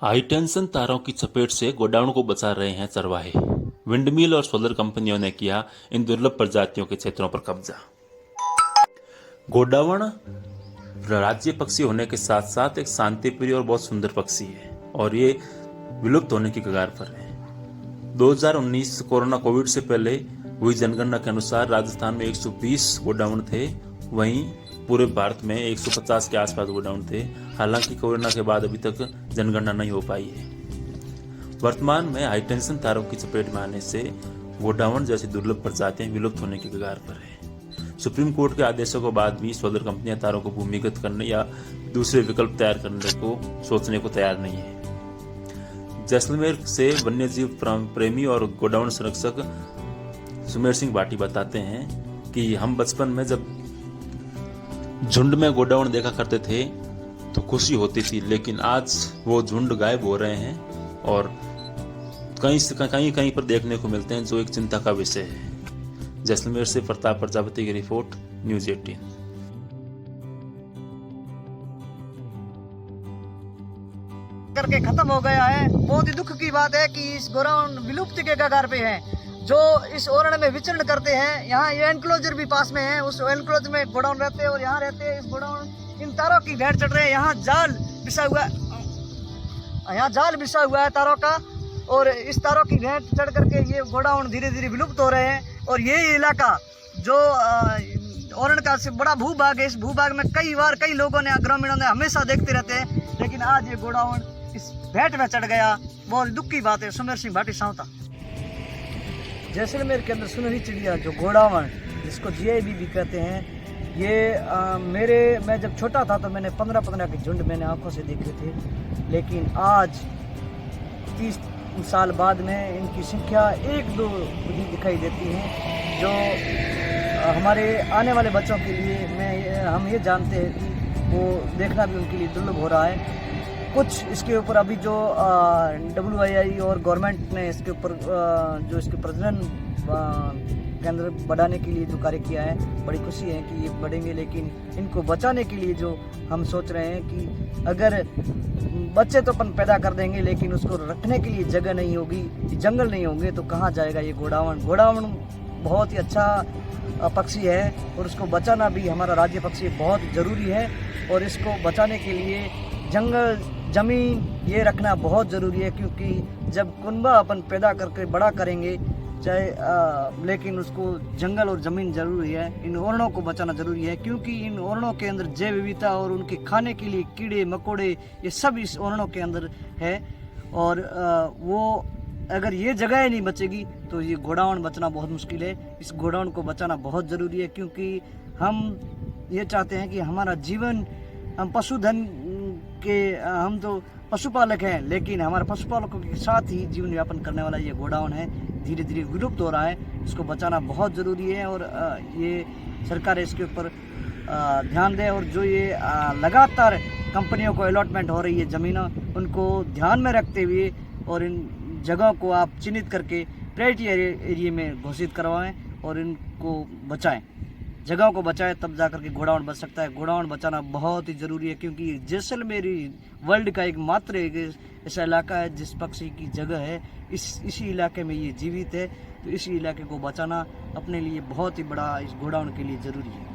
High tension तारों की चपेट से गोडाउन को बचा रहे हैं चरवाहे। विंडमिल और सोलर कंपनियों ने किया इन दुर्लभ प्रजातियों के क्षेत्रों पर कब्जा। गोडावण राज्य पक्षी होने के साथ साथ एक शांतिप्रिय और बहुत सुंदर पक्षी है और ये विलुप्त होने की कगार पर है। 2019 कोरोना कोविड से पहले हुई जनगणना के अनुसार राजस्थान में 120 गोडाउन थे, वहीं पूरे भारत में 150 के आसपास गोडाउन थे। हालांकि कोरोना के बाद अभी तक जनगणना नहीं हो पाई है। वर्तमान में हाई टेंशन तारों की चपेट में आने से गोडावण जैसी दुर्लभ प्रजातियां विलुप्त होने की कगार पर है। सुप्रीम कोर्ट के आदेशों के बाद भी सोलर कंपनियां तारों को भूमिगत करने या दूसरे विकल्प तैयार करने को सोचने को तैयार नहीं है। जैसलमेर से वन्यजीव प्रेमी और गोडाउन संरक्षक सुमेर सिंह भाटी बताते हैं कि हम बचपन में जब झुंड में गोडाउन देखा करते थे तो खुशी होती थी, लेकिन आज वो झुंड गायब हो रहे हैं और कहीं पर देखने को मिलते हैं, जो एक चिंता का विषय है। जैसलमेर से प्रताप प्रजापति की रिपोर्ट, न्यूज़ 18। करके खत्म हो गया है। बहुत ही दुख की बात है कि इस गोडाउन विलुप्ति के कगार पे है। जो इस ओरण में विचरण करते हैं, यहाँ ये एनक्लोजर भी पास में है, उस एनक्लोजर में गोडाउन रहते हैं और यहाँ रहते हैं। इस गोडाउन इन तारों की भेंट चढ़ रहे हैं। यहाँ जाल बिछा हुआ है तारों का, और इस तारों की भेंट चढ़ करके ये गोडाउन धीरे धीरे विलुप्त हो रहे हैं। और ये इलाका जो ओरण का बड़ा भूभाग है, इस भूभाग में कई लोगों ने, ग्रामीणों ने हमेशा देखते रहते हैं, लेकिन आज ये गोडाउन इस भेंट में चढ़ गया। बहुत दुख की बात है। सुमेर सिंह भाटी सावता। जैसलमेर के अंदर सुनहरी चिड़िया जो गोडावण, जिसको जीआईबी भी कहते हैं, ये मैं जब छोटा था तो मैंने 15 के झुंड मैंने आंखों से देखे थे, लेकिन आज 30 साल बाद में इनकी संख्या 1-2 ही दिखाई देती है। जो हमारे आने वाले बच्चों के लिए हम ये जानते हैं कि वो देखना भी उनके लिए दुर्लभ हो रहा है। कुछ इसके ऊपर अभी जो WII और गवर्नमेंट ने इसके ऊपर जो इसके प्रजनन केंद्र बढ़ाने के लिए जो कार्य किया है, बड़ी खुशी है कि ये बढ़ेंगे। लेकिन इनको बचाने के लिए जो हम सोच रहे हैं कि अगर बच्चे तो अपन पैदा कर देंगे, लेकिन उसको रखने के लिए जगह नहीं होगी, जंगल नहीं होंगे, तो कहाँ जाएगा ये गोडावण। बहुत ही अच्छा पक्षी है और उसको बचाना भी हमारा राज्य पक्षी बहुत ज़रूरी है। और इसको बचाने के लिए जंगल, ज़मीन ये रखना बहुत ज़रूरी है, क्योंकि जब कुनबा अपन पैदा करके बड़ा करेंगे लेकिन उसको जंगल और ज़मीन ज़रूरी है। इन ओरणों को बचाना ज़रूरी है, क्योंकि इन ओरणों के अंदर जैव विविधता और उनके खाने के लिए कीड़े मकोड़े ये सब इस ओरणों के अंदर है। और वो अगर ये जगह नहीं बचेगी तो ये गोडावण बचना बहुत मुश्किल है। इस गोडावण को बचाना बहुत ज़रूरी है, क्योंकि हम ये चाहते हैं कि हमारा जीवन, हम पशुधन के, हम तो पशुपालक हैं, लेकिन हमारे पशुपालकों के साथ ही जीवन यापन करने वाला ये गोडावण है, धीरे धीरे विलुप्त हो रहा है। इसको बचाना बहुत ज़रूरी है और ये सरकार इसके ऊपर ध्यान दे। और जो ये लगातार कंपनियों को अलॉटमेंट हो रही है ज़मीनें, उनको ध्यान में रखते हुए और इन जगहों को आप चिन्हित करके प्रायोरिटी एरिया में घोषित करवाएं और इनको बचाएं। जगहों को बचाएं, तब जाकर के गोडावण बच सकता है। गोडावण बचाना बहुत ही ज़रूरी है, क्योंकि जैसलमेर वर्ल्ड का एकमात्र एक ऐसा इलाका है जिस पक्षी की जगह है, इसी इलाके में ये जीवित है। तो इसी इलाके को बचाना अपने लिए बहुत ही बड़ा, इस गोडावण के लिए ज़रूरी है।